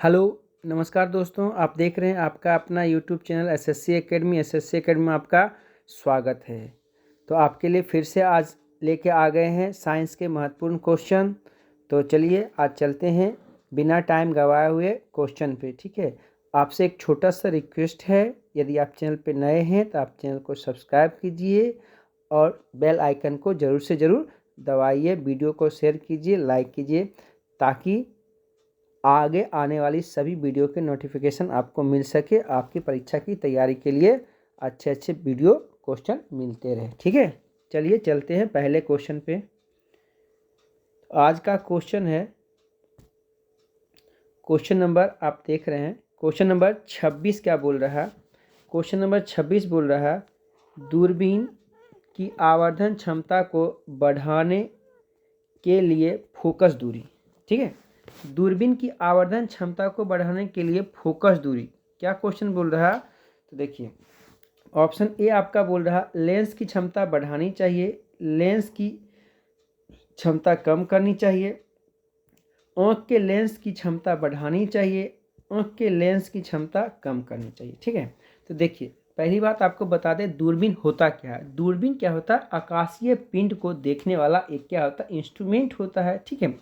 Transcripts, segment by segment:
Hello नमस्कार दोस्तों, आप देख रहे हैं आपका अपना यूट्यूब चैनल एसएससी एकेडमी में आपका स्वागत है। तो आपके लिए फिर से आज लेके आ गए हैं साइंस के महत्वपूर्ण क्वेश्चन। तो चलिए आज चलते हैं बिना टाइम गवाए हुए क्वेश्चन पे। ठीक है, आपसे एक छोटा सा रिक्वेस्ट है, यदि आप चैनल पे नए हैं तो आप चैनल को सब्सक्राइब कीजिए और बेल आइकन को ज़रूर से ज़रूर दबाइए। वीडियो को शेयर कीजिए, लाइक कीजिए, ताकि आगे आने वाली सभी वीडियो के नोटिफिकेशन आपको मिल सके, आपकी परीक्षा की तैयारी के लिए अच्छे अच्छे वीडियो क्वेश्चन मिलते रहे। ठीक है, चलिए चलते हैं पहले क्वेश्चन पे। आज का क्वेश्चन है क्वेश्चन नंबर, आप देख रहे हैं क्वेश्चन नंबर 26 क्या बोल रहा है। क्वेश्चन नंबर 26 बोल रहा है, दूरबीन की आवर्धन क्षमता को बढ़ाने के लिए फोकस दूरी। ठीक है, दूरबीन की आवर्धन क्षमता को बढ़ाने के लिए फोकस दूरी, क्या क्वेश्चन बोल रहा है। तो देखिए, ऑप्शन ए आपका बोल रहा लेंस की क्षमता बढ़ानी चाहिए, लेंस की क्षमता कम करनी चाहिए, आँख के लेंस की क्षमता बढ़ानी चाहिए, आँख के लेंस की क्षमता कम करनी चाहिए। ठीक है, तो देखिए पहली बात आपको बता दें, दूरबीन होता क्या है। दूरबीन क्या होता है, आकाशीय पिंड को देखने वाला एक क्या होता है, इंस्ट्रूमेंट होता है। ठीक है,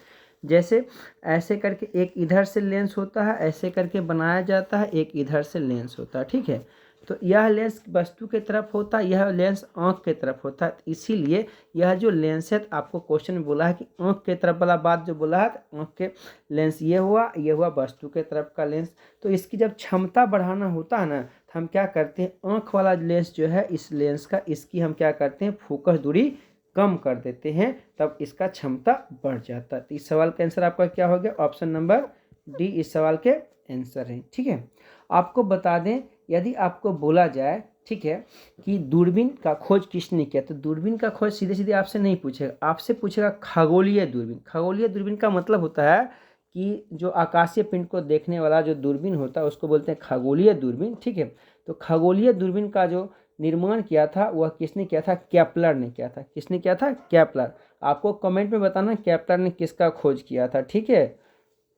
जैसे ऐसे करके एक इधर से लेंस होता है, ऐसे करके बनाया जाता है, एक इधर से लेंस होता है। ठीक है, तो यह लेंस वस्तु के तरफ होता है, यह लेंस आँख के तरफ होता है। इसीलिए यह जो लेंस है, आपको क्वेश्चन में बोला है कि आँख के तरफ वाला बात जो बोला है, आँख के लेंस ये हुआ वस्तु के तरफ का लेंस। तो इसकी जब क्षमता बढ़ाना होता है ना, तो हम क्या करते हैं, आँख वाला लेंस जो है, इस लेंस का इसकी हम क्या करते हैं, फोकस दूरी कम कर देते हैं, तब इसका क्षमता बढ़ जाता है। तो इस सवाल का आंसर आपका क्या हो गया, ऑप्शन नंबर डी इस सवाल के आंसर है। ठीक है, आपको बता दें, यदि आपको बोला जाए, ठीक है, कि दूरबीन का खोज किसने किया, तो दूरबीन का खोज सीधे सीधे आपसे नहीं पूछेगा, आपसे पूछेगा खगोलीय दूरबीन। खगोलीय दूरबीन का मतलब होता है कि जो आकाशीय पिंड को देखने वाला जो दूरबीन होता है, उसको बोलते हैं खगोलीय दूरबीन। ठीक है, तो खगोलीय दूरबीन का जो निर्माण किया था वह किसने किया था, केपलर ने किया था। किसने किया था, केपलर। आपको कमेंट में बताना केपलर ने किसका खोज किया था। ठीक है,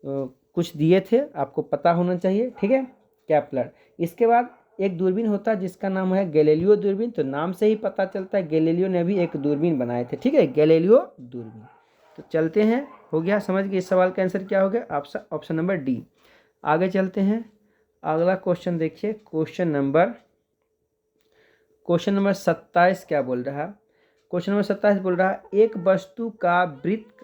कुछ दिए थे, आपको पता होना चाहिए। ठीक है, केपलर। इसके बाद एक दूरबीन होता है जिसका नाम है गैलीलियो दूरबीन। तो नाम से ही पता चलता है गैलीलियो ने भी एक दूरबीन बनाए थे। ठीक है, गैलीलियो दूरबीन। तो चलते हैं, हो गया समझ गए इस सवाल का आंसर क्या हो गया, ऑप्शन नंबर डी। आगे चलते हैं, अगला क्वेश्चन देखिए, क्वेश्चन नंबर 27 क्या बोल रहा है। क्वेश्चन नंबर 27 बोल रहा है, एक वस्तु का वृत्त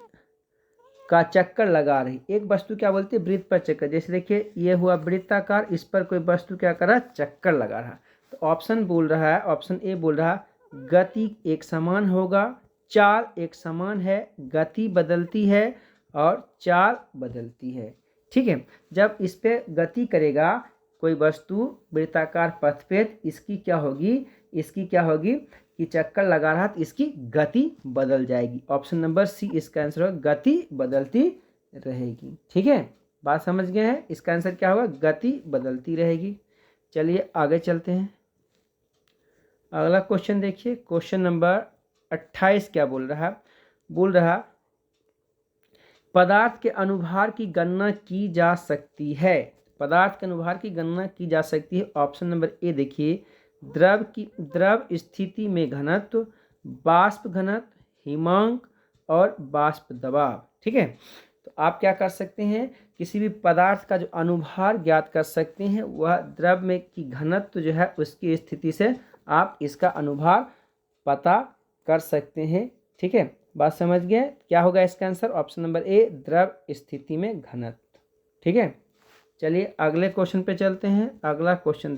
का चक्कर लगा रही। एक वस्तु क्या बोलती है, वृत्त पर चक्कर। जैसे देखिए ये हुआ वृत्ताकार, इस पर कोई वस्तु क्या कर रहा है, चक्कर लगा रहा है। तो ऑप्शन बोल रहा है, ऑप्शन ए बोल रहा है गति एक समान होगा, चाल एक समान है, गति बदलती है और चाल बदलती है। ठीक है, जब इस पे गति करेगा कोई वस्तु वृत्ताकार पथ पे, इसकी क्या होगी, इसकी क्या होगी कि चक्कर लगा रहा तो इसकी गति बदल जाएगी। ऑप्शन नंबर सी इसका आंसर होगा, गति बदलती रहेगी। ठीक है, बात समझ गए हैं, इसका आंसर क्या होगा, गति बदलती रहेगी। चलिए आगे चलते हैं, अगला क्वेश्चन देखिए, क्वेश्चन नंबर 28 क्या बोल रहा, पदार्थ के अनुभार की गणना की जा सकती है। पदार्थ के अनुभार की गणना की जा सकती है। ऑप्शन नंबर ए देखिए, द्रव स्थिति में घनत्व, बाष्प घनत्व, हिमांक और बाष्प दबाव। ठीक है, तो आप क्या कर सकते हैं, किसी भी पदार्थ का जो अनुभार ज्ञात कर सकते हैं, वह द्रव में की घनत्व जो है उसकी स्थिति से आप इसका अनुभार पता कर सकते हैं। ठीक है, बात समझ गए, क्या होगा इसका आंसर, ऑप्शन नंबर ए द्रव स्थिति में घनत्व। ठीक है, चलिए अगले क्वेश्चन पे चलते हैं। अगला क्वेश्चन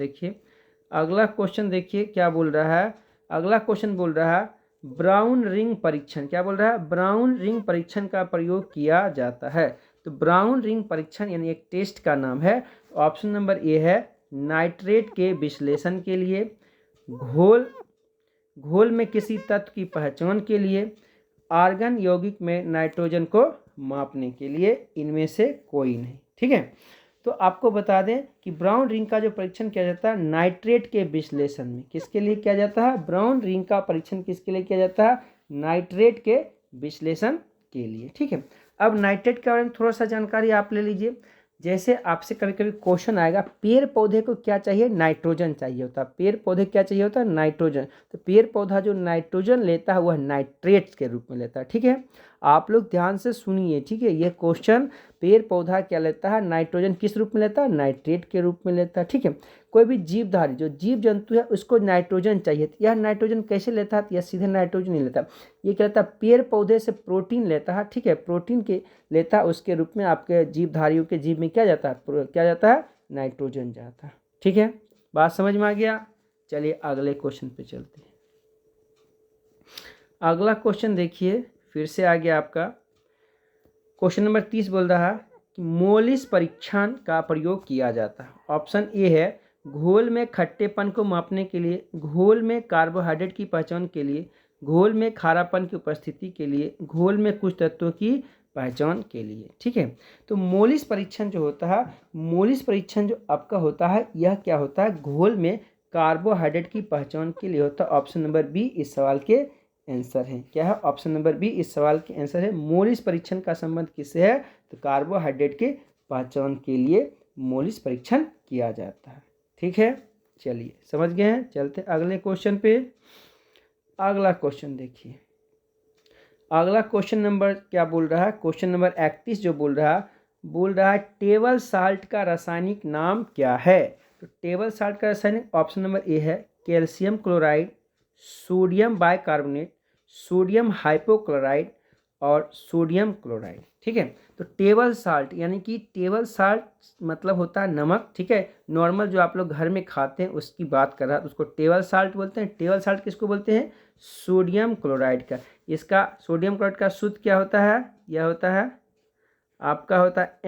देखिए क्या बोल रहा है। अगला क्वेश्चन बोल रहा है, ब्राउन रिंग परीक्षण। क्या बोल रहा है, ब्राउन रिंग परीक्षण का प्रयोग किया जाता है। तो ब्राउन रिंग परीक्षण यानी एक टेस्ट का नाम है। ऑप्शन नंबर ए है नाइट्रेट के विश्लेषण के लिए, घोल में किसी तत्व की पहचान के लिए, आर्गन यौगिक में नाइट्रोजन को मापने के लिए, इनमें से कोई नहीं। ठीक है, तो आपको बता दें कि ब्राउन रिंग का जो परीक्षण किया जाता है नाइट्रेट के विश्लेषण में, किसके लिए किया जाता है, ब्राउन रिंग का परीक्षण किसके लिए किया जाता है, नाइट्रेट के विश्लेषण के लिए। ठीक है, अब नाइट्रेट के बारे में थोड़ा सा जानकारी आप ले लीजिए। जैसे आपसे कभी कभी क्वेश्चन आएगा, पेड़ पौधे को क्या चाहिए, नाइट्रोजन चाहिए होता है। पेड़ पौधे क्या चाहिए होता है, नाइट्रोजन। तो पेड़ पौधा जो नाइट्रोजन लेता है वह नाइट्रेट्स के रूप में लेता है। ठीक है, आप लोग ध्यान से सुनिए। ठीक है, ये क्वेश्चन, पेड़ पौधा क्या लेता है, नाइट्रोजन किस रूप में लेता है, नाइट्रेट के रूप में लेता है। ठीक है, कोई भी जीवधारी जो जीव जंतु है उसको नाइट्रोजन चाहिए, तो यह नाइट्रोजन कैसे लेता है, यह सीधे नाइट्रोजन नहीं लेता, ये क्या लेता है, पेड़ पौधे से प्रोटीन लेता है। ठीक है, प्रोटीन के लेता है, उसके रूप में आपके जीवधारियों के जीव में क्या जाता है, क्या जाता है, नाइट्रोजन जाता है। ठीक है, बात समझ में आ गया। चलिए अगले क्वेश्चन पे चलते हैं। अगला क्वेश्चन देखिए, फिर से आ गया आपका क्वेश्चन नंबर 30 बोल रहा है कि मोलिस परीक्षण का प्रयोग किया जाता है। ऑप्शन ए है घोल में खट्टेपन को मापने के लिए, घोल में कार्बोहाइड्रेट की पहचान के लिए, घोल में खारापन की उपस्थिति के लिए, घोल में कुछ तत्वों की पहचान के लिए। ठीक है, तो मोलिस परीक्षण जो होता है, मोलिस परीक्षण जो आपका होता है, यह क्या होता है, घोल में कार्बोहाइड्रेट की पहचान के लिए होता है। ऑप्शन नंबर बी इस सवाल के आंसर है। क्या है, ऑप्शन नंबर बी इस सवाल के आंसर है। मोलिस परीक्षण का संबंध किससे है, तो कार्बोहाइड्रेट के पहचान के लिए मोलिस परीक्षण किया जाता है। ठीक है, चलिए समझ गए हैं। चलते अगले क्वेश्चन पे। अगला क्वेश्चन देखिए, अगला क्वेश्चन नंबर क्या बोल रहा है, क्वेश्चन नंबर 31 जो बोल रहा है टेबल साल्ट का रासायनिक नाम क्या है। तो टेबल साल्ट का रासायनिक ऑप्शन नंबर ए है calcium chloride, sodium bicarbonate, sodium hypochlorite और सोडियम क्लोराइड। ठीक है, तो टेबल साल्ट यानी कि टेबल साल्ट मतलब होता है नमक। ठीक है, नॉर्मल जो आप लोग घर में खाते हैं उसकी बात कर रहा है, उसको टेबल साल्ट बोलते हैं। टेबल साल्ट किसको बोलते हैं, सोडियम क्लोराइड का। इसका सोडियम क्लोराइड का शुद्ध क्या होता है, यह होता है आपका होता है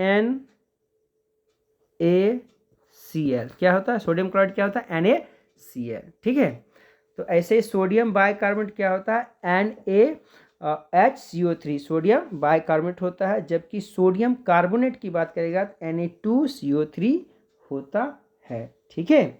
NaCl। क्या होता है, सोडियम क्लोराइड क्या होता है, NaCl। ठीक है, तो ऐसे ही सोडियम बाइकार्बोनेट क्या होता है, NaHCO3 सोडियम बाइकार्बोनेट होता है। जबकि सोडियम कार्बोनेट की बात करेगा तो Na2CO3 होता है। ठीक है,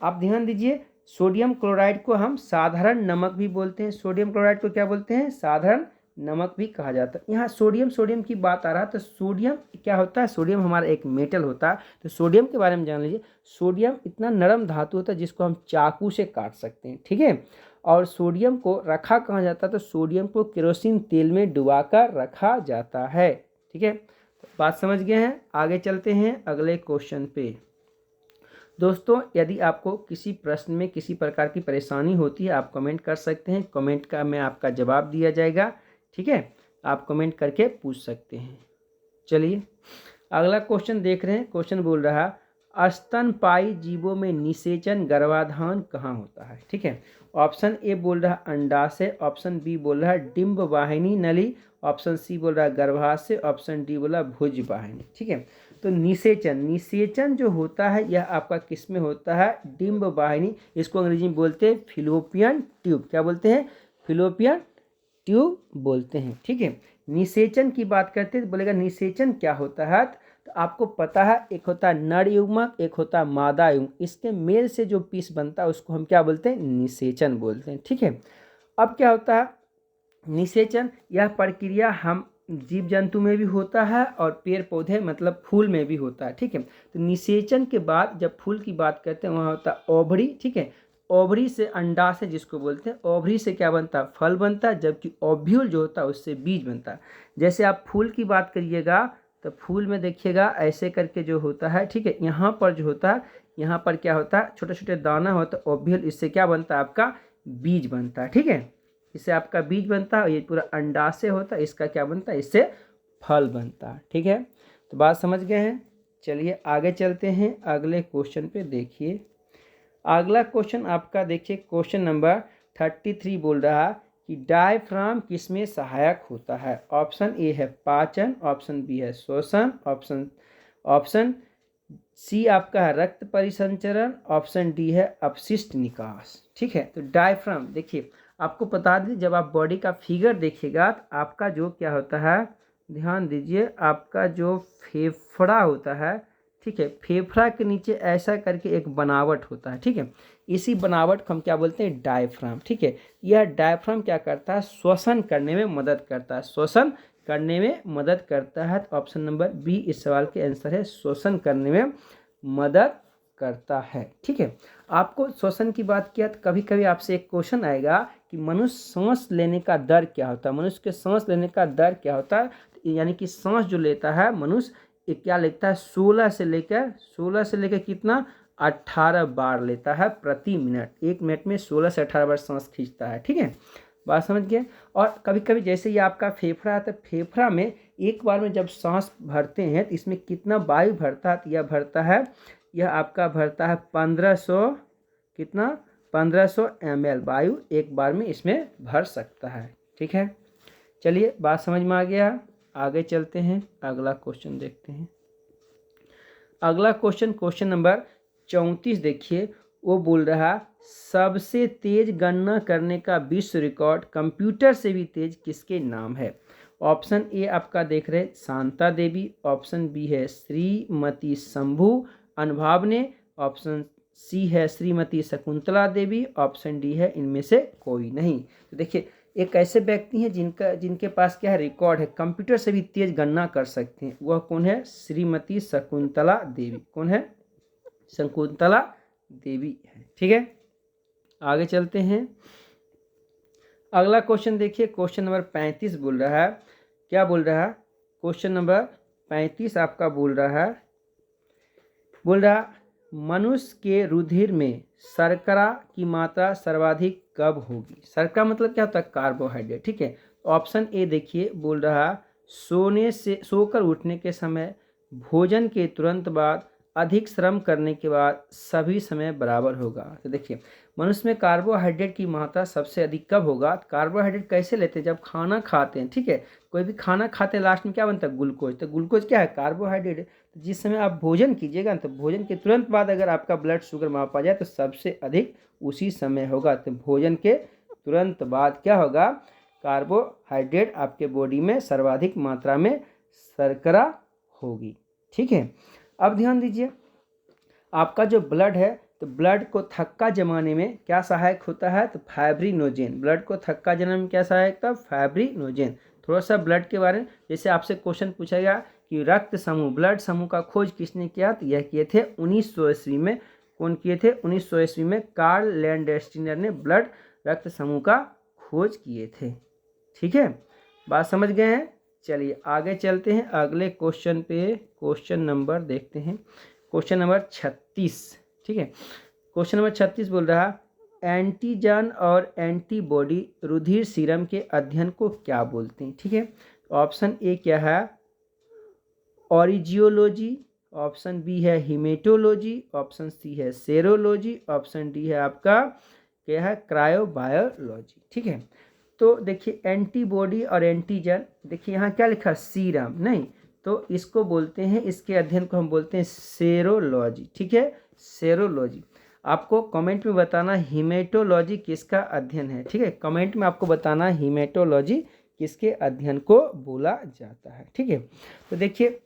आप ध्यान दीजिए, सोडियम क्लोराइड को हम साधारण नमक भी बोलते हैं। सोडियम क्लोराइड को क्या बोलते हैं, साधारण नमक भी कहा जाता है। यहाँ सोडियम की बात आ रहा है, तो सोडियम क्या होता है, सोडियम हमारा एक मेटल होता है। तो सोडियम के बारे में जान लीजिए, सोडियम इतना नरम धातु होता है जिसको हम चाकू से काट सकते हैं। ठीक है, और सोडियम को रखा कहाँ जाता है, तो सोडियम को केरोसिन तेल में डुबाकर रखा जाता है। ठीक है, तो बात समझ गए हैं। आगे चलते हैं अगले क्वेश्चन पे। दोस्तों, यदि आपको किसी प्रश्न में किसी प्रकार की परेशानी होती है, आप कमेंट कर सकते हैं, कमेंट का में आपका जवाब दिया जाएगा। ठीक है, आप कमेंट करके पूछ सकते हैं। चलिए अगला क्वेश्चन देख रहे हैं। क्वेश्चन बोल रहा है स्तनपायी जीवों में निषेचन गर्भाधान कहाँ होता है। ठीक है, ऑप्शन ए बोल रहा है अंडाशय, ऑप्शन बी बोल रहा है डिंब वाहिनी नली, ऑप्शन सी बोल रहा है गर्भाशय, ऑप्शन डी बोला भुज वाहिनी। ठीक है, तो निषेचन जो होता है यह आपका किस में होता है, डिंब वाहिनी। इसको अंग्रेजी में बोलते हैं फिलोपियन ट्यूब। क्या बोलते हैं, फिलोपियन ट्यूब बोलते हैं। ठीक है, निषेचन की बात करते हैं तो बोलेगा निषेचन क्या होता है, तो आपको पता है एक होता है नर युग्मक, एक होता है मादा युग्मक। इसके मेल से जो पीस बनता है उसको हम क्या बोलते हैं, निषेचन बोलते हैं। ठीक है, अब क्या होता है निषेचन, यह प्रक्रिया हम जीव जंतु में भी होता है और पेड़ पौधे मतलब फूल में भी होता है। ठीक है, तो निषेचन के बाद जब फूल की बात करते हैं वहाँ होता है ओवरी। ठीक है, ओवरी से अंडाशय जिसको बोलते हैं, ओवरी से क्या बनता है, फल बनता है। जबकि ओव्यूल जो होता है उससे बीज बनता है। जैसे आप फूल की बात करिएगा तो फूल में देखिएगा ऐसे करके जो होता है, ठीक है, यहाँ पर जो होता है, यहाँ पर क्या होता है, छोटे छोटे दाना होता है ओव्यूल, इससे क्या बनता है, आपका बीज बनता है। ठीक है, इससे आपका बीज बनता है। ये पूरा अंडाशय होता है, इसका क्या बनता है, इससे फल बनता है। ठीक है, तो बात समझ गए हैं। चलिए आगे चलते हैं अगले क्वेश्चन पे। देखिए अगला क्वेश्चन आपका देखिए, क्वेश्चन नंबर 33 बोल रहा है कि डायफ्राम किसमें सहायक होता है। ऑप्शन ए है पाचन, ऑप्शन बी है श्वसन, ऑप्शन सी आपका है रक्त परिसंचरण, ऑप्शन डी है अपशिष्ट निकास। ठीक है, तो डायफ्राम देखिए, आपको बता दें जब आप बॉडी का फिगर देखिएगा तो आपका जो क्या होता है, ध्यान दीजिए, आपका जो फेफड़ा होता है, ठीक है, फेफड़ा के नीचे ऐसा करके एक बनावट होता है। ठीक है, इसी बनावट को हम क्या बोलते हैं, डायफ्राम। ठीक है, यह डायफ्राम क्या करता है, श्वसन करने में मदद करता है, श्वसन करने में मदद करता है। तो ऑप्शन नंबर बी इस सवाल के आंसर है, शोषण करने में मदद करता है। ठीक है, आपको श्वसन की बात किया तो कभी कभी आपसे एक क्वेश्चन आएगा कि मनुष्य सांस लेने का दर क्या होता है, मनुष्य के सांस लेने का दर क्या होता है। यानी कि सांस जो लेता है मनुष्य, ये क्या लेता है, 16 से लेकर कितना, 18 बार लेता है प्रति मिनट। 1 मिनट में 16 से 18 बार सांस खींचता है। ठीक है, बात समझ गए। और कभी कभी जैसे ही आपका फेफड़ा आता है, फेफड़ा में एक बार में जब सांस भरते हैं तो इसमें कितना वायु भरता है, तो यह आपका भरता है 1500, कितना, 1500 ml वायु एक बार में इसमें भर सकता है। ठीक है, चलिए बात समझ में आ गया, आगे चलते हैं, अगला क्वेश्चन देखते हैं। अगला क्वेश्चन नंबर 34 देखिए, वो बोल रहा सबसे तेज गणना करने का विश्व रिकॉर्ड कंप्यूटर से भी तेज किसके नाम है। ऑप्शन ए आपका देख रहे शांता देवी, ऑप्शन बी है श्रीमती शंभू अनुभव, ऑप्शन सी है श्रीमती शकुंतला देवी, ऑप्शन डी है इनमें से कोई नहीं। तो देखिए एक ऐसे व्यक्ति हैं जिनके पास क्या है, रिकॉर्ड है, कंप्यूटर से भी तेज गणना कर सकते हैं। वह कौन है, श्रीमती शकुंतला देवी। कौन है, शकुंतला देवी है। ठीक है, आगे चलते हैं। अगला क्वेश्चन देखिए, क्वेश्चन नंबर 35 बोल रहा है, क्या बोल रहा है, क्वेश्चन नंबर 35 आपका बोल रहा मनुष्य के रुधिर में शर्करा की मात्रा सर्वाधिक कब होगी। शर्करा मतलब क्या होता है, कार्बोहाइड्रेट। ठीक है, ऑप्शन ए देखिए बोल रहा सोकर उठने के समय, भोजन के तुरंत बाद, अधिक श्रम करने के बाद, सभी समय बराबर होगा। तो देखिए मनुष्य में कार्बोहाइड्रेट की मात्रा सबसे अधिक कब होगा। कार्बोहाइड्रेट कैसे लेते हैं, जब खाना खाते हैं। ठीक है, कोई भी खाना खाते हैं लास्ट में क्या बनता है, ग्लूकोज। तो ग्लूकोज क्या है, कार्बोहाइड्रेट। तो जिस समय आप भोजन कीजिएगा तो भोजन के तुरंत बाद अगर आपका ब्लड शुगर मापा जाए तो सबसे अधिक उसी समय होगा। तो भोजन के तुरंत बाद क्या होगा, कार्बोहाइड्रेट आपके बॉडी में सर्वाधिक मात्रा में शर्करा होगी। ठीक है, अब ध्यान दीजिए, आपका जो ब्लड है तो ब्लड को थक्का जमाने में क्या सहायक होता है, तो फाइब्रिनोजेन। ब्लड को थक्का जमाने में क्या सहायक था, फाइब्रिनोजेन। थोड़ा सा ब्लड के बारे में, जैसे आपसे क्वेश्चन पूछा गया कि रक्त समूह, ब्लड समूह का खोज किसने किया, तो यह किए थे 1900 ईस्वी में। कौन किए थे, 1900 ईस्वी में कार्ल लैंडस्टीनर ने ब्लड रक्त समूह का खोज किए थे। ठीक है, बात समझ गए हैं। चलिए आगे चलते हैं, अगले क्वेश्चन पे, क्वेश्चन नंबर देखते हैं, क्वेश्चन नंबर 36। ठीक है, क्वेश्चन नंबर 36 बोल रहा एंटीजन और एंटीबॉडी रुधिर सीरम के अध्ययन को क्या बोलते हैं। ठीक है, ऑप्शन ए क्या है, ऑरिजियोलॉजी, ऑप्शन बी है हिमेटोलॉजी, ऑप्शन सी है सेरोलॉजी, ऑप्शन डी है आपका क्या है, क्रायोबायोलॉजी। ठीक है, तो देखिए एंटीबॉडी और एंटीजन, देखिए यहाँ क्या लिखा, सीरम नहीं, तो इसको बोलते हैं, इसके अध्ययन को हम बोलते हैं सेरोलॉजी। ठीक है, सेरोलॉजी। आपको कमेंट में बताना हीमेटोलॉजी किसका अध्ययन है। ठीक है, कमेंट में आपको बताना हीमेटोलॉजी किसके अध्ययन को बोला जाता है। ठीक है, तो देखिए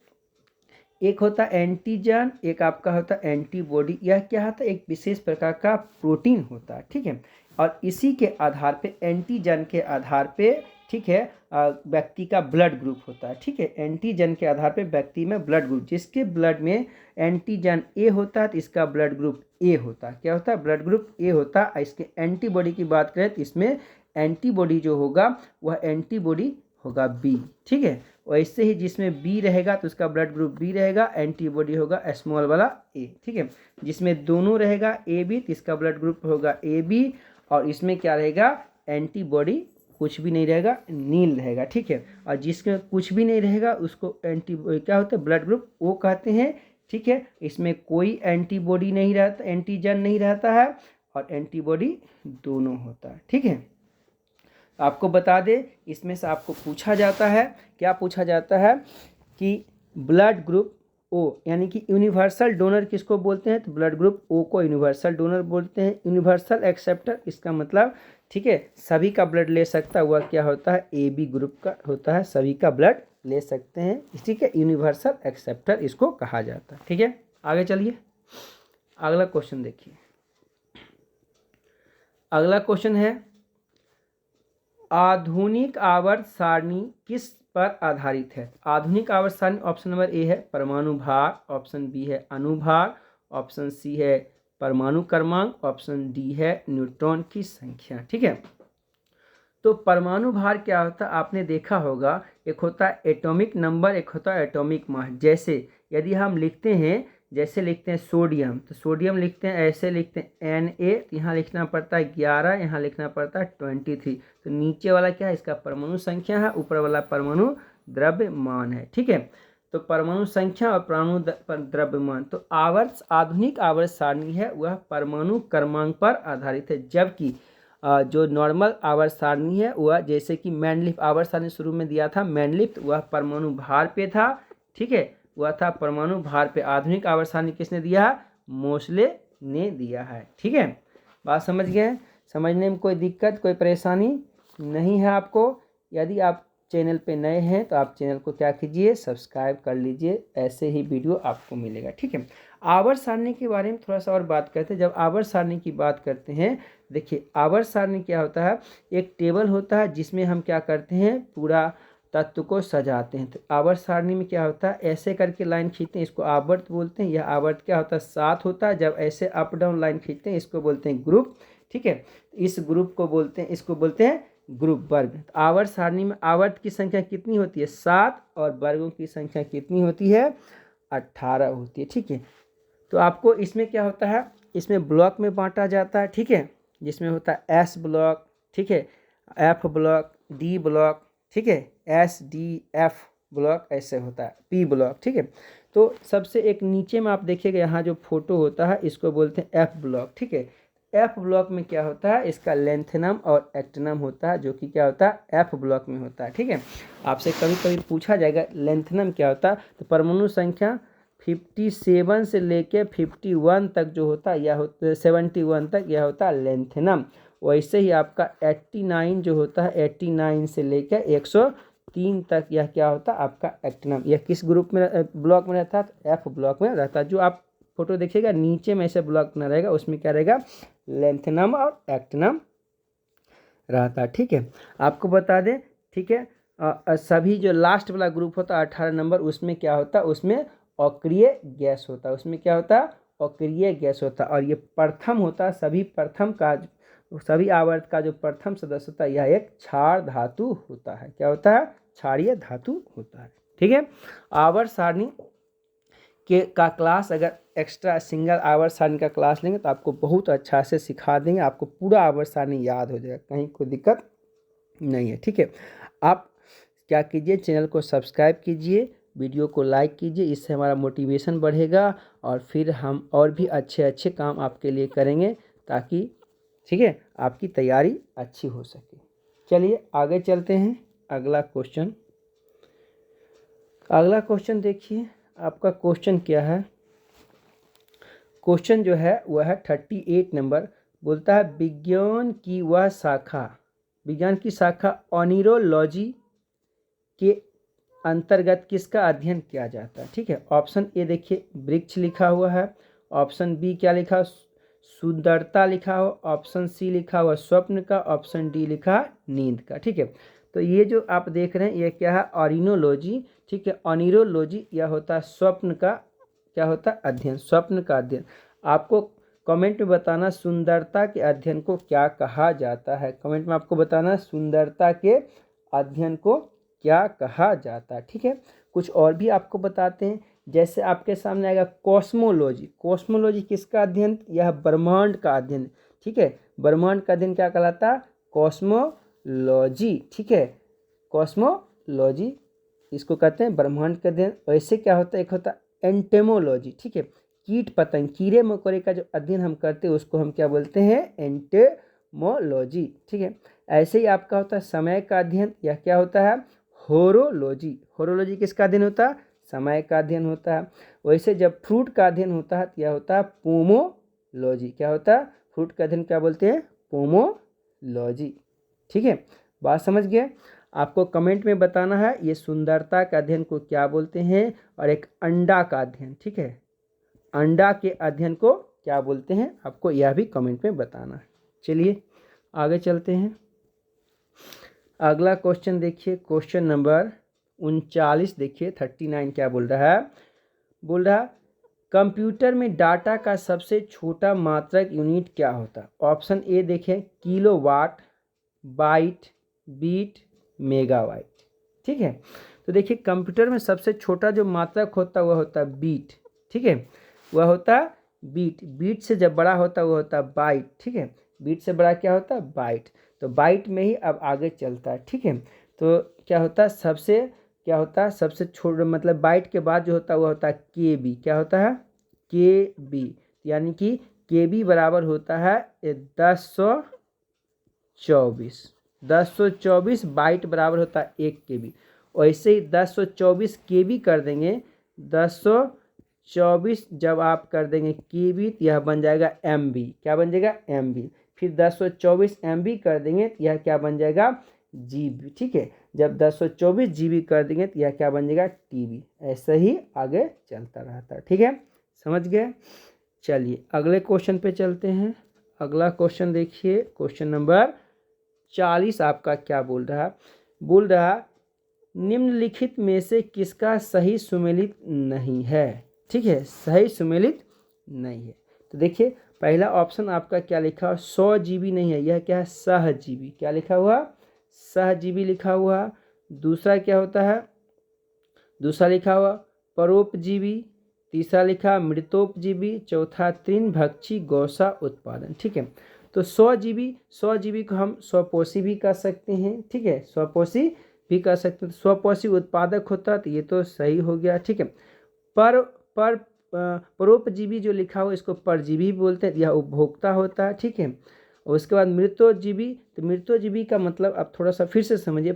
एक होता एंटीजन, एक आपका होता एंटीबॉडी। यह क्या होता है, एक विशेष प्रकार का प्रोटीन होता है। ठीक है, और इसी के आधार पे, एंटीजन के आधार पे, ठीक है, व्यक्ति का ब्लड ग्रुप होता है। ठीक है, एंटीजन के आधार पे व्यक्ति में ब्लड ग्रुप, जिसके ब्लड में एंटीजन ए होता है तो इसका ब्लड ग्रुप ए होता है। क्या होता है, ब्लड ग्रुप ए होता है। इसके एंटीबॉडी की बात करें तो इसमें एंटीबॉडी जो होगा वह एंटीबॉडी होगा बी। ठीक है, वैसे ही जिसमें बी रहेगा तो उसका ब्लड ग्रुप बी रहेगा, एंटीबॉडी होगा स्मॉल वाला ए। ठीक है, जिसमें दोनों रहेगा ए बी तो इसका ब्लड ग्रुप होगा ए बी, और इसमें क्या रहेगा, एंटीबॉडी कुछ भी नहीं रहेगा, नील रहेगा। ठीक है, और जिसमें कुछ भी नहीं रहेगा उसको क्या होता है, ब्लड ग्रुप ओ कहते हैं। ठीक है, इसमें कोई एंटीबॉडी नहीं रहता, एंटीजन नहीं रहता है, और एंटीबॉडी दोनों होता है। ठीक है, आपको बता दें इसमें से आपको पूछा जाता है, क्या पूछा जाता है कि ब्लड ग्रुप ओ यानी कि यूनिवर्सल डोनर किसको बोलते हैं, तो ब्लड ग्रुप ओ को यूनिवर्सल डोनर बोलते हैं। यूनिवर्सल एक्सेप्टर इसका मतलब, ठीक है, सभी का ब्लड ले सकता है, वह क्या होता है, ए बी ग्रुप का होता है, सभी का ब्लड ले सकते हैं। ठीक है, यूनिवर्सल एक्सेप्टर इसको कहा जाता है। ठीक है, आगे चलिए, अगला क्वेश्चन देखिए। अगला क्वेश्चन है आधुनिक आवर्त सारणी किस पर आधारित है। आधुनिक आवर्त सारणी ऑप्शन नंबर ए है परमाणु भार, ऑप्शन बी है अनुभार, ऑप्शन सी है परमाणु क्रमांक, ऑप्शन डी है न्यूट्रॉन की संख्या। ठीक है, तो परमाणु भार क्या होता है आपने देखा होगा, एक होता है एटॉमिक नंबर, एक होता है एटॉमिक मास। जैसे यदि हम लिखते हैं, जैसे लिखते हैं सोडियम, तो सोडियम लिखते हैं ऐसे लिखते हैं Na, तो यहाँ लिखना पड़ता है 11, यहाँ लिखना पड़ता है 23। तो नीचे वाला क्या है, इसका परमाणु संख्या है, ऊपर वाला परमाणु द्रव्यमान है। ठीक है, तो परमाणु संख्या और परमाणु द्रव्यमान। तो आधुनिक आवर्त सारणी है वह परमाणु क्रमांक पर आधारित है, जबकि जो नॉर्मल आवर्त सारणी है वह, जैसे कि मैंडलीफ आवर्त सारणी शुरू में दिया था, मैंडलीफ वह परमाणु भार पे था। ठीक है, वह था परमाणु भार पे। आधुनिक आवर्त सारणी किसने दिया है, मोसले ने दिया है। ठीक है, बात समझ गए, समझने में कोई दिक्कत कोई परेशानी नहीं है आपको। यदि आप चैनल पे नए हैं तो आप चैनल को क्या कीजिए, सब्सक्राइब कर लीजिए, ऐसे ही वीडियो आपको मिलेगा। ठीक है, आवर्त सारणी के बारे में थोड़ा सा और बात करते हैं। जब आवर्त सारणी की बात करते हैं, देखिए आवर्त सारणी क्या होता है, एक टेबल होता है जिसमें हम क्या करते हैं, पूरा तत्व को सजाते हैं। तो आवर्त सारणी में क्या होता है, ऐसे करके लाइन खींचते हैं, इसको आवर्त बोलते हैं। यह आवर्त क्या होता है, 7 होता है। जब ऐसे अप डाउन लाइन खींचते हैं, इसको बोलते हैं ग्रुप। ठीक है, इस ग्रुप को बोलते हैं, इसको बोलते हैं ग्रुप वर्ग। आवर्त सारणी में आवर्त की संख्या कितनी होती है, 7, और वर्गों की संख्या कितनी होती है, 18 होती है। ठीक है, तो आपको इसमें क्या होता है, इसमें ब्लॉक में बांटा जाता है। ठीक है, जिसमें होता है एस ब्लॉक, ठीक है, एफ ब्लॉक, डी ब्लॉक, ठीक है, एस डी एफ ब्लॉक ऐसे होता है, पी ब्लॉक। ठीक है, तो सबसे एक नीचे में आप देखिएगा यहाँ जो फोटो होता है इसको बोलते हैं एफ ब्लॉक। ठीक है, एफ ब्लॉक में क्या होता है, इसका लेंथनम और एक्टनम होता है, जो कि क्या होता है एफ ब्लॉक में होता है। ठीक है, आपसे कभी कभी पूछा जाएगा लेंथनम क्या होता है, तो परमाणु संख्या 57 से लेके 51 तक जो होता है, यह होता 71 तक, यह होता है लेंथनम। वैसे ही आपका 89 जो होता है, 89 से लेकर 103 तक, यह क्या होता है आपका एक्टनम। यह किस ग्रुप में ब्लॉक में रहता है, एफ ब्लॉक में रहता है। जो आप फोटो देखिएगा नीचे में ऐसे ब्लॉक ना रहेगा, उसमें क्या रहेगा, लेंथनम और एक्टनम रहता है। ठीक है, आपको बता दें, ठीक है, सभी जो लास्ट वाला ग्रुप होता है 18 नंबर, उसमें क्या होता है, उसमें अक्रिय गैस होता है। उसमें क्या होता है, अक्रिय गैस होता है। और ये प्रथम होता है, सभी आवर्त का जो प्रथम सदस्य होता है, यह एक क्षार धातु होता है। क्या होता है, क्षारीय धातु होता है। ठीक है, आवर्त सारणी का क्लास अगर एक्स्ट्रा सिंगल आवर्त सारणी का क्लास लेंगे तो आपको बहुत अच्छा से सिखा देंगे, आपको पूरा आवर्त सारणी याद हो जाएगा, कहीं कोई दिक्कत नहीं है। ठीक है, आप क्या कीजिए, चैनल को सब्सक्राइब कीजिए, वीडियो को लाइक कीजिए, इससे हमारा मोटिवेशन बढ़ेगा और फिर हम और भी अच्छे अच्छे काम आपके लिए करेंगे, ताकि ठीक है आपकी तैयारी अच्छी हो सके। चलिए आगे चलते हैं। अगला क्वेश्चन देखिए, आपका क्वेश्चन क्या है। क्वेश्चन जो है वह है 38 नंबर, बोलता है विज्ञान की शाखा ऑनिरोलॉजी के अंतर्गत किसका अध्ययन किया जाता है। ठीक है, ऑप्शन ए देखिए वृक्ष लिखा हुआ है, ऑप्शन बी क्या लिखा, सुंदरता लिखा हुआ, ऑप्शन सी लिखा हुआ स्वप्न का, ऑप्शन डी लिखा नींद का। ठीक है, तो ये जो आप देख रहे हैं ये क्या है, ऑरिनोलॉजी। ठीक है, ऑनिरोलॉजी यह होता है स्वप्न का, क्या होता है, अध्ययन, स्वप्न का अध्ययन। आपको कमेंट में बताना सुंदरता के अध्ययन को क्या कहा जाता है, कमेंट में आपको बताना सुंदरता के अध्ययन को क्या कहा जाता है। ठीक है, कुछ और भी आपको बताते हैं, जैसे आपके सामने आएगा कॉस्मोलॉजी किसका अध्ययन, यह ब्रह्मांड का अध्ययन। ठीक है, ब्रह्मांड का अध्ययन क्या कहलाता है, कॉस्मोलॉजी। ठीक है, कॉस्मोलॉजी इसको कहते हैं ब्रह्मांड का अध्ययन। वैसे क्या होता है, एक होता है एंटेमोलॉजी। ठीक है, कीट पतंग कीड़े मकोड़े का जो अध्ययन हम करते हैं उसको हम क्या बोलते हैं, एंटेमोलॉजी। ठीक है, ऐसे ही आपका होता है समय का अध्ययन, यह क्या होता है, होरोलॉजी किसका अध्ययन होता है, समय का अध्ययन होता है। वैसे जब फ्रूट का अध्ययन होता है तो यह होता है पोमोलॉजी। क्या होता है, फ्रूट का अध्ययन क्या बोलते हैं, पोमोलॉजी। ठीक है, बात समझ गए। आपको कमेंट में बताना है ये सुंदरता के अध्ययन को क्या बोलते हैं, और एक अंडा का अध्ययन। ठीक है, अंडा के अध्ययन को क्या बोलते हैं, आपको यह भी कमेंट में बताना है। चलिए आगे चलते हैं। अगला क्वेश्चन देखिए, क्वेश्चन नंबर 39 देखिए 39 क्या बोल रहा है, बोल रहा कंप्यूटर में डाटा का सबसे छोटा मात्रक यूनिट क्या होता है। ऑप्शन ए देखें किलोवाट, बाइट, बीट, मेगावाइट। ठीक है, तो देखिए कंप्यूटर में सबसे छोटा जो मात्रक होता है वह होता है बीट। ठीक है, वह होता है बीट। बीट से जब बड़ा होता है वह होता है बाइट। ठीक है, बीट से बड़ा क्या होता है, बाइट। तो बाइट में ही अब आगे चलता है। ठीक है, तो क्या होता है सबसे छोटा मतलब बाइट के बाद जो होता है वह होता है के बी। क्या होता है, के बी, यानी कि के बी बराबर होता है 1024 बाइट बराबर होता है 1 के बी। वैसे ही 1024 के बी कर देंगे, 1024 जब आप कर देंगे के बी तो यह बन जाएगा एम बी। क्या बन जाएगा, एम बी। फिर 1024 एम बी कर देंगे तो यह क्या बन जाएगा, जी बी। ठीक है, जब 1024 जी बी कर देंगे तो यह क्या बन जाएगा, टी बी। ऐसे ही आगे चलता रहता है। ठीक है, समझ गए। चलिए अगले क्वेश्चन पे चलते हैं। अगला क्वेश्चन देखिए, क्वेश्चन नंबर 40 आपका क्या बोल रहा, निम्नलिखित में से किसका सही सुमेलित नहीं है। ठीक है, सही सुमेलित नहीं है। तो देखिए पहला ऑप्शन आपका क्या लिखा, 100 GB नहीं है, यह क्या है, सहजीवी। क्या लिखा हुआ, सहजीवी लिखा हुआ। दूसरा क्या होता है, दूसरा लिखा हुआ परोपजीवी। तीसरा लिखा मृतोपजीवी। चौथा तृणभक्षी गौसा उत्पादन। ठीक है, तो 100 GB को हम स्वपोषी भी कर सकते हैं। ठीक है, स्वपोषी भी कर सकते हैं। स्वपोषी उत्पादक होता है तो ये तो सही हो गया। ठीक है, पर परोपजीवी जो लिखा हो इसको परजीवी बोलते हैं, यह उपभोक्ता होता है। ठीक है, और उसके बाद मृतोजीवी, तो मृतोजीवी का मतलब आप थोड़ा सा फिर से समझिए।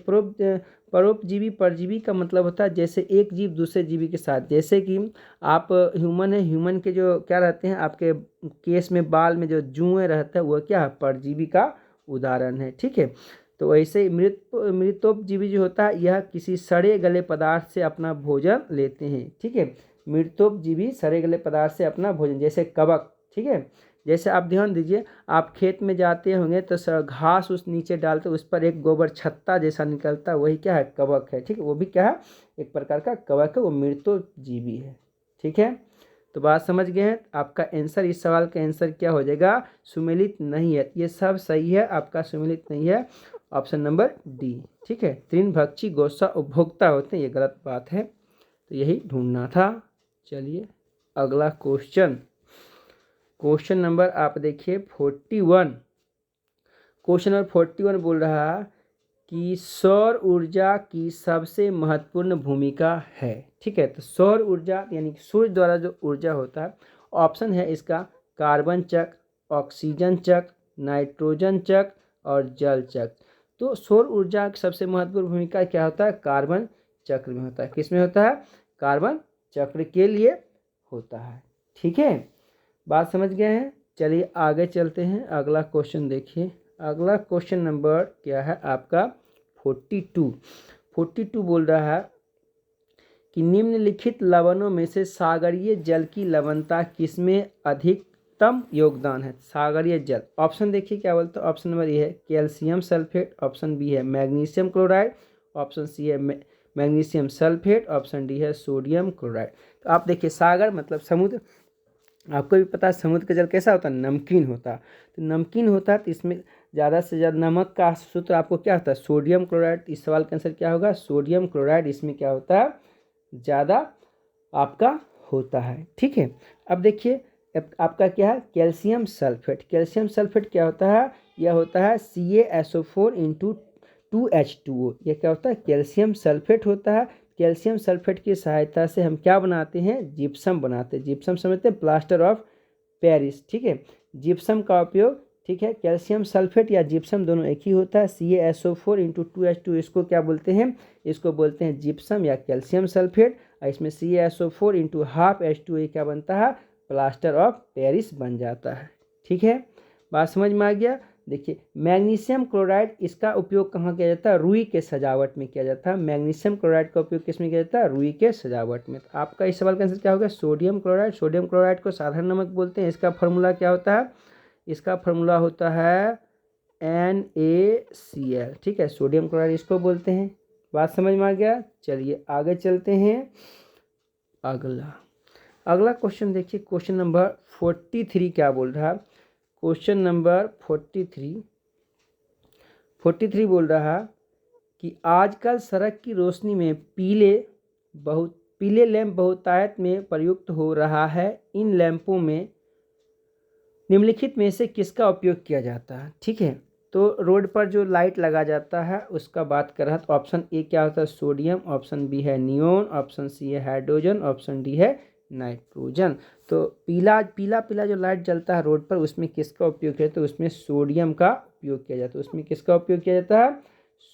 परोपजीवी परजीवी का मतलब होता है जैसे एक जीव दूसरे जीवी के साथ, जैसे कि आप ह्यूमन है, ह्यूमन के जो क्या रहते हैं आपके केस में बाल में जो जुएं रहता है वह क्या है, परजीवी का उदाहरण है। ठीक है, तो वैसे मृतोपजीवी जो होता है यह किसी सड़े गले पदार्थ से अपना भोजन लेते हैं। ठीक है, मृतोपजीवी सड़े गले पदार्थ से अपना भोजन, जैसे कवक। ठीक है, जैसे आप ध्यान दीजिए, आप खेत में जाते होंगे तो घास उस नीचे डालते, उस पर एक गोबर छत्ता जैसा निकलता है, वही क्या है, कवक है। ठीक है, वो भी क्या है, एक प्रकार का कवक है, वो मृतोजीवी है। ठीक है, तो बात समझ गए हैं। आपका आंसर, इस सवाल का आंसर क्या हो जाएगा, सुमेलित नहीं है। ये सब सही है, आपका सुमेलित नहीं है ऑप्शन नंबर डी। ठीक है, तृणभक्षी गौसा उपभोक्ता होते हैं, ये गलत बात है, तो यही ढूंढना था। चलिए अगला क्वेश्चन, क्वेश्चन नंबर आप देखिए 41। क्वेश्चन नंबर 41 बोल रहा कि सौर ऊर्जा की सबसे महत्वपूर्ण भूमिका है। ठीक है, तो सौर ऊर्जा यानी कि सूर्य द्वारा जो ऊर्जा होता है, ऑप्शन है इसका कार्बन चक्र, ऑक्सीजन चक्र, नाइट्रोजन चक्र और जल चक्र। तो सौर ऊर्जा की सबसे महत्वपूर्ण भूमिका क्या होता है, कार्बन चक्र में होता है। किस में होता है, कार्बन चक्र के लिए होता है। ठीक है, बात समझ गए हैं। चलिए आगे चलते हैं, अगला क्वेश्चन देखिए। अगला क्वेश्चन नंबर क्या है आपका 42 बोल रहा है कि निम्नलिखित लवणों में से सागरीय जल की लवणता किसमें अधिकतम योगदान है। सागरीय जल, ऑप्शन देखिए क्या बोलते हैं। ऑप्शन नंबर ए है कैल्शियम सल्फेट, ऑप्शन बी है मैग्नीशियम क्लोराइड, ऑप्शन सी है मैग्नीशियम सल्फेट, ऑप्शन डी है सोडियम क्लोराइड। तो आप देखिए सागर मतलब समुद्र, आपको भी पता है समुद्र का जल कैसा होता है, नमकीन होता है। तो नमकीन होता है तो इसमें ज़्यादा से ज़्यादा नमक का सूत्र आपको क्या होता है, सोडियम क्लोराइड। इस सवाल का आंसर क्या होगा, सोडियम क्लोराइड इसमें क्या होता है, ज़्यादा आपका होता है। ठीक है, अब देखिए आपका क्या है, कैल्शियम सल्फेट। कैल्शियम सल्फेट क्या होता है, यह होता है CaSO4 × 2H2O। यह क्या होता है, कैल्शियम सल्फेट होता है। कैल्शियम सल्फेट की सहायता से हम क्या बनाते हैं, जिप्सम बनाते हैं। जिप्सम समझते हैं, प्लास्टर ऑफ पेरिस। ठीक है, जिप्सम का उपयोग, ठीक है, कैल्शियम सल्फेट या जिप्सम दोनों एक ही होता है। CaSO4 × 2H2, इसको क्या बोलते हैं, इसको बोलते हैं जिप्सम या कैल्शियम सल्फेट। और इसमें CaSO4 × ½ H2O क्या बनता है, प्लास्टर ऑफ पेरिस बन जाता है। ठीक है, बात समझ में आ गया। देखिए मैग्नीशियम क्लोराइड, इसका उपयोग कहाँ किया जाता है, रुई के सजावट में किया जाता है। मैग्नीशियम क्लोराइड का उपयोग किस में किया जाता है, रुई के सजावट में। तो आपका इस सवाल का आंसर क्या होगा, सोडियम क्लोराइड। सोडियम क्लोराइड को साधारण नमक बोलते हैं। इसका फार्मूला क्या होता है, इसका फार्मूला होता है NaCl। ठीक है, सोडियम क्लोराइड इसको बोलते हैं। बात समझ में आ गया। चलिए आगे चलते हैं। अगला क्वेश्चन देखिए, क्वेश्चन नंबर 43 क्या बोल रहा है। क्वेश्चन नंबर 43 बोल रहा कि आजकल सड़क की रोशनी में पीले लैंप बहुतायत में प्रयुक्त हो रहा है। इन लैंपों में निम्नलिखित में से किसका उपयोग किया जाता है। ठीक है, तो रोड पर जो लाइट लगा जाता है उसका बात कर रहा है। तो ऑप्शन ए क्या होता है, सोडियम, ऑप्शन बी है नियोन, ऑप्शन सी है हाइड्रोजन, ऑप्शन डी है नाइट्रोजन। तो पीला पीला पीला जो लाइट जलता है रोड पर, उसमें किसका उपयोग किया जाता है, तो उसमें सोडियम का उपयोग किया जाता है। उसमें किसका उपयोग किया जाता है,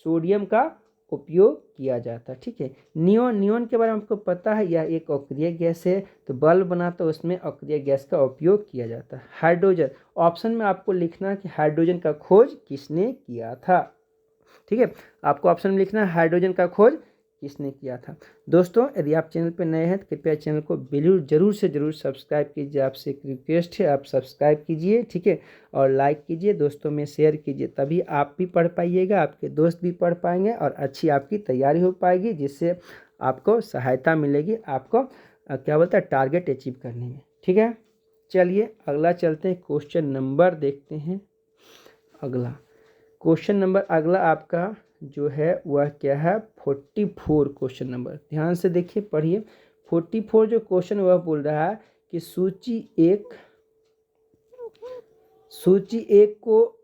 सोडियम का उपयोग किया जाता है। ठीक है, नियोन के बारे में आपको पता है, यह एक अक्रिय गैस है, तो बल्ब बनाता है उसमें अक्रिय गैस का उपयोग किया जाता है। हाइड्रोजन, ऑप्शन में आपको लिखना है कि हाइड्रोजन का खोज किसने किया था। ठीक है, आपको ऑप्शन में लिखना है हाइड्रोजन का खोज किसने किया था। दोस्तों, यदि आप चैनल पर नए हैं तो कृपया चैनल को जरूर से जरूर सब्सक्राइब कीजिए। आपसे एक रिक्वेस्ट है, आप सब्सक्राइब कीजिए। ठीक है, और लाइक कीजिए, दोस्तों में शेयर कीजिए, तभी आप भी पढ़ पाइएगा, आपके दोस्त भी पढ़ पाएंगे और अच्छी आपकी तैयारी हो पाएगी, जिससे आपको सहायता मिलेगी, आपको क्या बोलते हैं, टारगेट अचीव करने में। ठीक है, चलिए अगला चलते हैं, क्वेश्चन नंबर देखते हैं। अगला क्वेश्चन नंबर आपका जो है वह क्या है, 44 क्वेश्चन नंबर। ध्यान से देखिए, पढ़िए। 44 जो क्वेश्चन वह बोल रहा है कि सूची एक को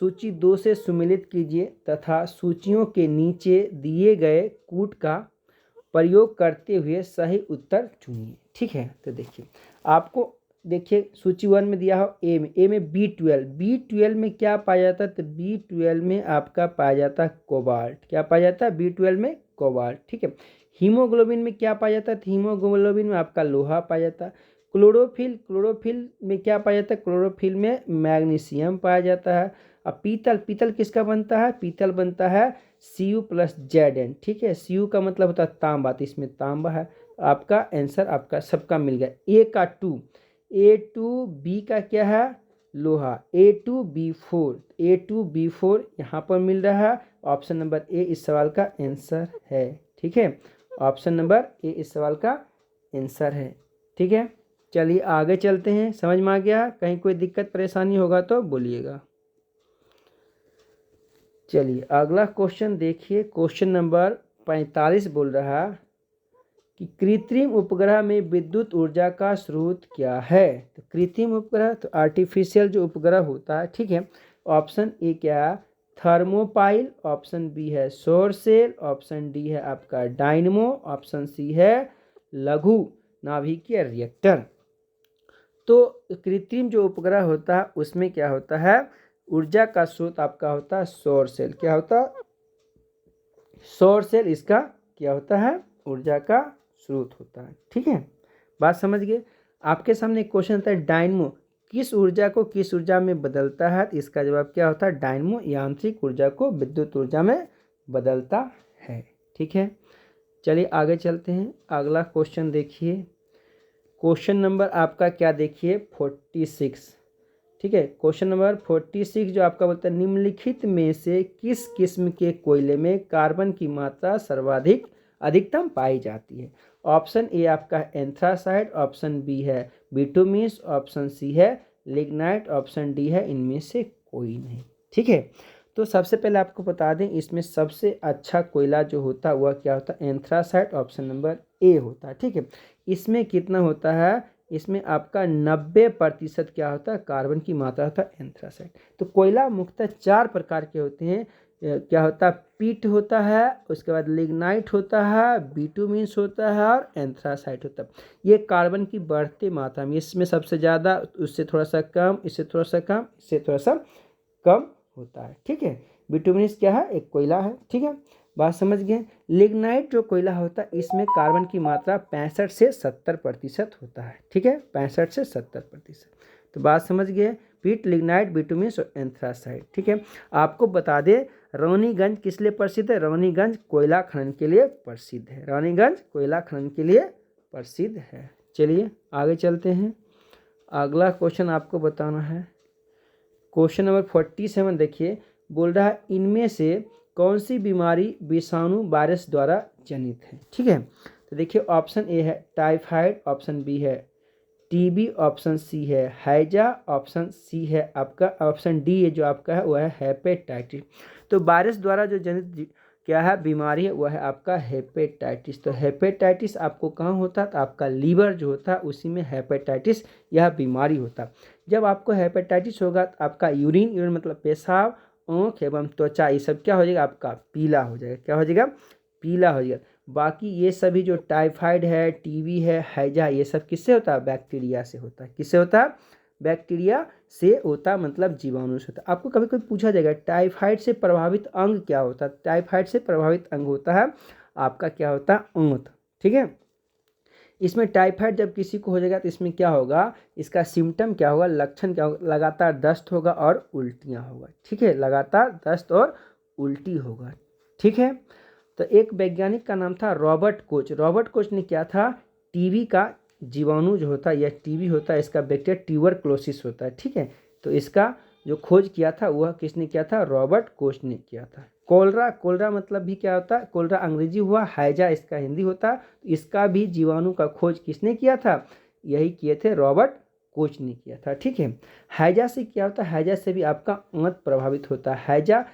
सूची 2 से सुमेलित कीजिए तथा सूचियों के नीचे दिए गए कूट का प्रयोग करते हुए सही उत्तर चुनिए। ठीक है, तो देखिए आपको, देखिए सूची 1 में दिया हो ए में B12 में क्या पाया जाता है, तो B12 में आपका पाया जाता है कोबाल्ट। क्या पाया जाता है, B12 में कोबाल्ट। ठीक है, हीमोग्लोबिन में क्या पाया जाता है, तो हीमोग्लोबिन में आपका लोहा पाया जाता है। क्लोरोफिल में क्या पाया जाता है, क्लोरोफिल में मैग्नीशियम पाया जाता है। अब पीतल किसका बनता है, पीतल बनता है Cu+Zn। ठीक है, Cu का मतलब होता है तांबा, तो इसमें तांबा है। आपका आंसर आपका सबका मिल गया। A2B का क्या है, लोहा, A2B4 यहाँ पर मिल रहा है। ऑप्शन नंबर ए इस सवाल का आंसर है। ठीक है, ऑप्शन नंबर ए इस सवाल का आंसर है। ठीक है, चलिए आगे चलते हैं। समझ में आ गया, कहीं कोई दिक्कत परेशानी होगा तो बोलिएगा। चलिए अगला क्वेश्चन देखिए, क्वेश्चन नंबर 45 बोल रहा कि कृत्रिम उपग्रह में विद्युत ऊर्जा का स्रोत क्या है। तो कृत्रिम उपग्रह, तो आर्टिफिशियल जो उपग्रह होता है। ठीक है, ऑप्शन ए क्या है, थर्मोपाइल, ऑप्शन बी है सौर सेल, ऑप्शन डी है आपका डायनमो, ऑप्शन सी है लघु नाभिकीय रिएक्टर। तो कृत्रिम जो उपग्रह होता है उसमें क्या होता है, ऊर्जा का स्रोत आपका होता है सौर सेल। क्या होता है, सौर सेल इसका क्या होता है, ऊर्जा का स्रोत होता है। ठीक है, बात समझ गए। आपके सामने क्वेश्चन होता है डायनमो किस ऊर्जा को किस ऊर्जा में बदलता है, तो इसका जवाब क्या होता है, डायनमो यांत्रिक ऊर्जा को विद्युत ऊर्जा में बदलता है। ठीक है, चलिए आगे चलते हैं। अगला क्वेश्चन देखिए, क्वेश्चन नंबर आपका क्या देखिए 46। ठीक है, क्वेश्चन नंबर 46 जो आपका बोलता है, निम्नलिखित में से किस किस्म के कोयले में कार्बन की मात्रा अधिकतम पाई जाती है। ऑप्शन ए आपका एंथ्रासाइड, ऑप्शन बी है बिटुमिस, ऑप्शन सी है लिग्नाइट, ऑप्शन डी है इनमें से कोई नहीं। ठीक है, तो सबसे पहले आपको बता दें, इसमें सबसे अच्छा कोयला जो होता है वह क्या होता है, एंथ्रासाइड, ऑप्शन नंबर ए होता है। ठीक है, इसमें कितना होता है, इसमें आपका 90% क्या होता है, कार्बन की मात्रा होता है एंथ्रासाइड। तो कोयला मुख्यतः 4 प्रकार के होते हैं। क्या होता है, पीट होता है, उसके बाद लिग्नाइट होता है, बिटुमिन्स होता है और एंथ्रासाइड होता है। ये कार्बन की बढ़ती मात्रा में, इसमें सबसे ज़्यादा, उससे थोड़ा सा कम, इससे थोड़ा सा कम, इससे थोड़ा सा कम होता है। ठीक है, बिटुमिन्स क्या है, एक कोयला है। ठीक है, बात समझ गए। लिग्नाइट जो कोयला होता है इसमें कार्बन की मात्रा 65 से 70% होता है। ठीक है, 65 से 70%। तो बात समझ गए, पीट, लिग्नाइट, बिटुमिन्स और एंथ्रासाइड। ठीक है, आपको बता दें रौनीगंज किस लिए प्रसिद्ध है, रौनीगंज कोयला खनन के लिए प्रसिद्ध है, रौनीगंज कोयला खनन के लिए प्रसिद्ध है। चलिए आगे चलते हैं। अगला क्वेश्चन आपको बताना है, क्वेश्चन नंबर 47 देखिए, बोल रहा है इनमें से कौन सी बीमारी विषाणु वायरस द्वारा जनित है? ठीक है, तो देखिए ऑप्शन ए है टाइफाइड, ऑप्शन बी है टीबी, ऑप्शन सी है हैजा, ऑप्शन सी है आपका, ऑप्शन डी है जो आपका है वह है हेपेटाइटिस। तो वायरस द्वारा जो जनित क्या है बीमारी है वह है आपका हेपेटाइटिस। तो हेपेटाइटिस आपको कहाँ होता है? तो आपका लीवर जो होता है उसी में हेपेटाइटिस यह बीमारी होता है। जब आपको हेपेटाइटिस होगा तो आपका यूरिन मतलब पेशाब, आँख एवं त्वचा ये सब क्या हो जाएगा? आपका पीला हो जाएगा। क्या हो जाएगा? पीला हो जाएगा। बाकी ये सभी जो टाइफाइड है, टीबी है, हैजा, ये सब किससे होता है? बैक्टीरिया से होता है। किससे होता है? बैक्टीरिया से होता, मतलब जीवाणु से होता है। आपको कभी कभी पूछा जाएगा टाइफाइड से प्रभावित अंग क्या होता है? टाइफाइड से प्रभावित अंग होता है आपका क्या होता है? आंत। ठीक है, इसमें टाइफाइड जब किसी को हो जाएगा तो इसमें क्या होगा? इसका सिम्टम क्या होगा? लक्षण क्या होगा? लगातार दस्त होगा और उल्टियाँ होगा। ठीक है, लगातार दस्त और उल्टी होगा। ठीक है, तो एक वैज्ञानिक का नाम था रॉबर्ट कोच। रॉबर्ट कोच ने क्या था? टीबी का जीवाणु जो होता है या टीबी होता है इसका बैक्टीरिया ट्यूबरक्लोसिस होता है। ठीक है, तो इसका जो खोज किया था वह किसने किया था? रॉबर्ट कोच ने किया था। कोलरा, कोलरा मतलब भी क्या होता है? कोलरा अंग्रेजी हुआ, हैजा इसका हिंदी होता। इसका भी जीवाणु का खोज किसने किया था? यही किए थे रॉबर्ट कोच ने किया था। ठीक है, हैजा से क्या होता है? हैजा से भी आपका आंत प्रभावित होता है।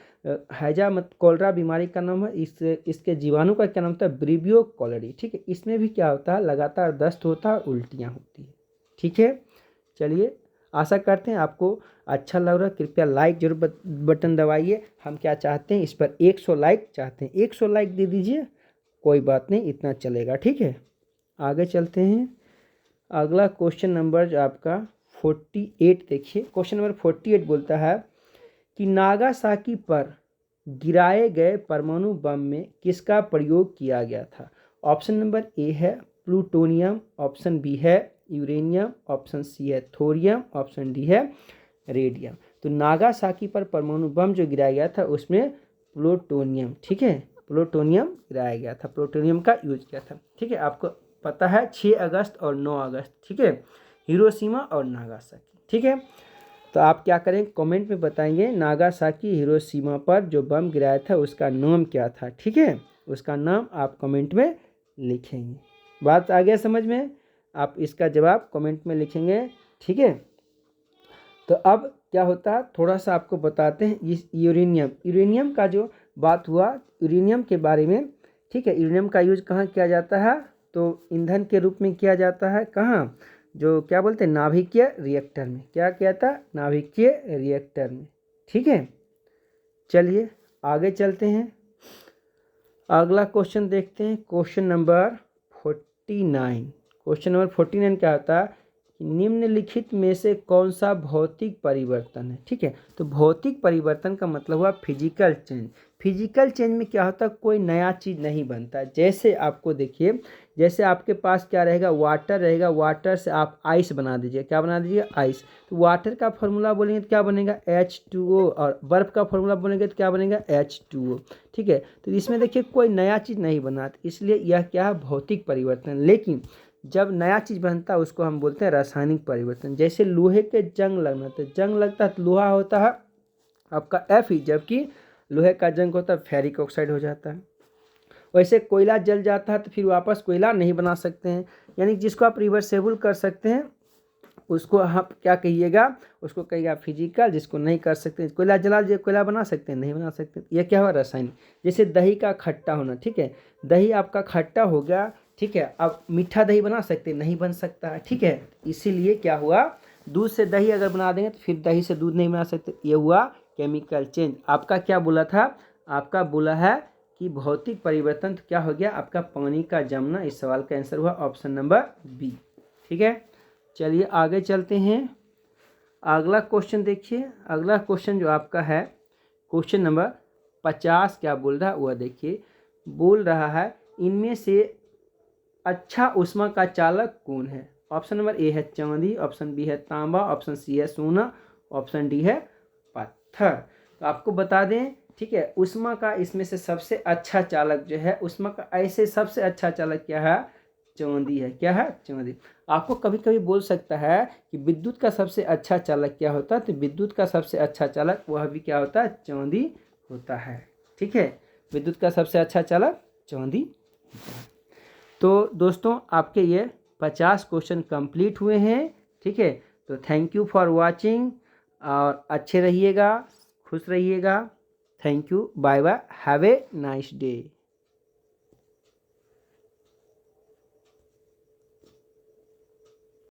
हैजा मत कोलरा बीमारी का नाम है। इसके जीवाणु का क्या नाम होता है? ब्रिवियो कोलरी। ठीक है, इसमें भी क्या होता है? लगातार दस्त होता है, उल्टियाँ होती है। ठीक है, चलिए आशा करते हैं आपको अच्छा लग रहा है। कृपया लाइक जरूर बटन दबाइए। हम क्या चाहते हैं? इस पर 100 लाइक चाहते हैं। 100 लाइक दे दीजिए, कोई बात नहीं, इतना चलेगा। ठीक है, आगे चलते हैं। अगला क्वेश्चन नंबर जो आपका 48 देखिए। क्वेश्चन नंबर 48 बोलता है कि नागासाकी पर गिराए गए परमाणु बम में किसका प्रयोग किया गया था? ऑप्शन नंबर ए है प्लूटोनियम, ऑप्शन बी है यूरेनियम, ऑप्शन सी है थोरियम, ऑप्शन डी है रेडियम। तो नागासाकी पर परमाणु बम जो गिराया गया था उसमें प्लूटोनियम, ठीक है, प्लूटोनियम गिराया गया था, प्लूटोनियम का यूज किया था। ठीक है, आपको पता है 6 अगस्त और 9 अगस्त, ठीक है, हिरोशिमा और नागासाकी। ठीक है, तो आप क्या करें? कमेंट में बताएंगे नागासाकी हिरोशिमा पर जो बम गिराया था उसका नाम क्या था। ठीक है, उसका नाम आप कमेंट में लिखेंगे। बात आ गया समझ में? आप इसका जवाब कमेंट में लिखेंगे। ठीक है, तो अब क्या होता है थोड़ा सा आपको बताते हैं। इस यूरेनियम का जो बात हुआ, यूरेनियम के बारे में। ठीक है, यूरेनियम का यूज कहाँ किया जाता है? तो ईंधन के रूप में किया जाता है। कहाँ? जो क्या बोलते हैं नाभिकीय रिएक्टर में। क्या किया था? नाभिकीय रिएक्टर में। ठीक है, चलिए आगे चलते हैं। अगला क्वेश्चन देखते हैं, क्वेश्चन नंबर 49। क्वेश्चन नंबर 49 क्या होता है? निम्नलिखित में से कौन सा भौतिक परिवर्तन है? ठीक है, तो भौतिक परिवर्तन का मतलब हुआ फिजिकल चेंज। फिजिकल चेंज में क्या होता है? कोई नया चीज़ नहीं बनता। जैसे आपको देखिए, जैसे आपके पास क्या रहेगा? वाटर रहेगा, वाटर से आप आइस बना दीजिए। क्या बना दीजिए? आइस। तो वाटर का फॉर्मूला बोलेंगे तो क्या बनेगा? H2O, और बर्फ़ का फॉर्मूला बोलेंगे तो क्या बनेगा? H2O। ठीक है, तो इसमें देखिए कोई नया चीज़ नहीं बना, इसलिए यह क्या है? भौतिक परिवर्तन। लेकिन जब नया चीज़ बनता है उसको हम बोलते हैं रासायनिक परिवर्तन। जैसे लोहे के जंग लगना, तो जंग लगता है तो लोहा होता है आपका Fe, जबकि लोहे का जंग होता है फेरिक ऑक्साइड हो जाता है। वैसे कोयला जल जाता है तो फिर वापस कोयला नहीं बना सकते हैं, यानी जिसको आप रिवर्सेबल कर सकते हैं उसको आप क्या कहिएगा? उसको कहिएगा फिजिकल। जिसको नहीं कर सकते, कोयला जला दीजिए, कोयला बना सकते हैं? नहीं बना सकते। यह क्या हुआ? रासायनिक। जैसे दही का खट्टा होना, ठीक है, दही आपका खट्टा हो गया, ठीक है, अब मीठा दही बना सकते? नहीं बन सकता है। ठीक है, इसीलिए क्या हुआ? दूध से दही अगर बना देंगे तो फिर दही से दूध नहीं बना सकते। ये हुआ केमिकल चेंज। आपका क्या बोला था? आपका बोला है कि भौतिक परिवर्तन तो क्या हो गया? आपका पानी का जमना। इस सवाल का आंसर हुआ ऑप्शन नंबर बी। ठीक है, चलिए आगे चलते हैं। अगला क्वेश्चन देखिए। अगला क्वेश्चन जो आपका है क्वेश्चन नंबर 50 क्या बोल रहा है वह देखिए। बोल रहा है इनमें से अच्छा ऊष्मा का चालक कौन है? ऑप्शन नंबर ए है चांदी, ऑप्शन बी है तांबा, ऑप्शन सी है सोना, ऑप्शन डी है पत्थर। तो आपको बता दें, ठीक है, ऊष्मा का इसमें से सबसे अच्छा चालक जो है, ऊष्मा का ऐसे सबसे अच्छा चालक क्या है? चांदी है। क्या है? चांदी। आपको कभी कभी बोल सकता है कि विद्युत का सबसे अच्छा चालक क्या होता है? तो विद्युत का सबसे अच्छा चालक वह भी क्या होता है? चांदी होता है। ठीक है। विद्युत का सबसे अच्छा चालक चांदी। तो दोस्तों आपके ये 50 क्वेश्चन कंप्लीट हुए हैं। ठीक है, तो थैंक यू फॉर वाचिंग और अच्छे रहिएगा, खुश रहिएगा। Thank you, bye bye, have a nice day.